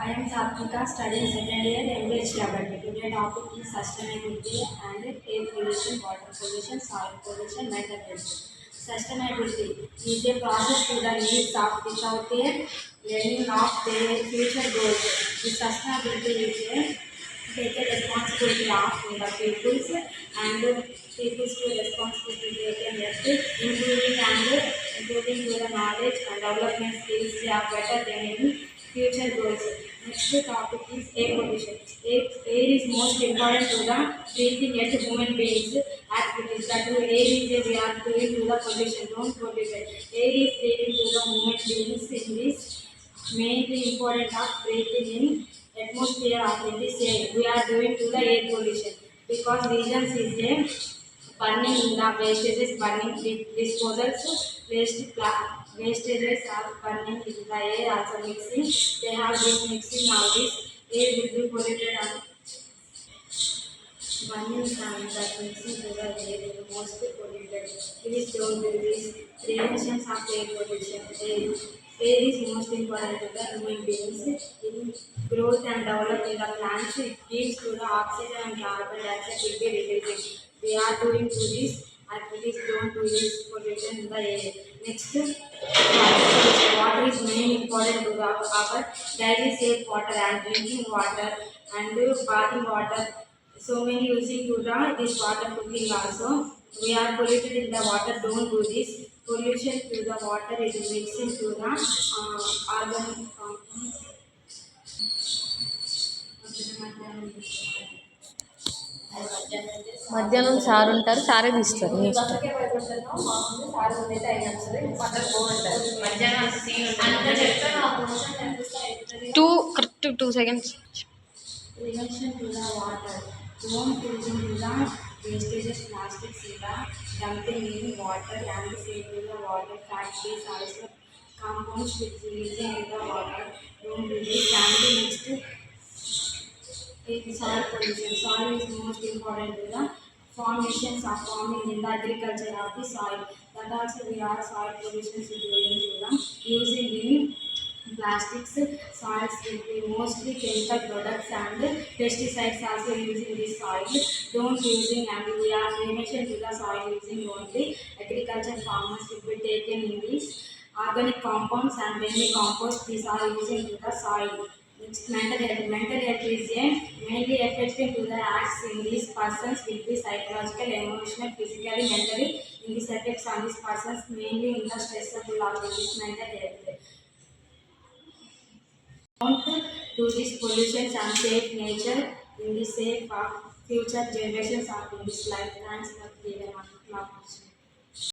I am Satvika, studying second year MBH Laboratory. Today topic is sustainability and air pollution, water pollution, soil pollution, mental health. Sustainability is a process to the needs of without a learning of their future goals. The sustainability is a take a responsibility of the peoples and peoples to responsibility taken at improving to the knowledge and development skills they are better than any future goals. Next topic is air pollution. Air is most important to the breathing at human beings activities. That air is a we are doing to the pollution. Don't pollute it. Air is leading to the human beings in this mainly important of breathing in atmosphere of this air. We are doing to the air pollution because reasons is a burning in the wastages, burning disposals, wastages are burning in the air also mixing. They have this mixing of this air will be polluted and burning and that mixing to the air is mostly polluted. Please don't do this. Prevention of air pollution. Air is most important to the human beings. In growth and development in the plants, it gives to the oxygen and carbon dioxide will be releasing. We are doing to this activities, don't do this pollution in the air. Next, water is main important to our daily safe water and drinking water and bathing water. So many using to the this water cooking also. We are polluted in the water. Don't do this. Pollution to the water is mixing to the organic compounds. మధ్యాహ్నం sir ఉంటారు, సారే తీస్తారు మీ ఇష్టం. Correct 2 seconds. Prevention to the water. Don't using to the wastages plastics in the dumping in water and save to the water. Factories also compounds with releasing in the water. Don't do this. And next soil pollution. Soil is most important to the formations of forming in the agriculture of the soil. That also we are soil pollution is doing to them using in plastics. Soils will be mostly chemical products and pesticides also using this soil. Don't using and we are prevention to the soil using only agriculture farmers will be taken in this organic compounds and vermicompost. These are using to the soil. Next, mental health. Mental health is a mainly affecting to the acts in these persons will be psychological, emotional, physically, mentally. In these effects on these persons mainly in the stressful of this mental health. Don't do this pollution and save nature in the safe of future generations of in this life. Thanks for giving us knowledge.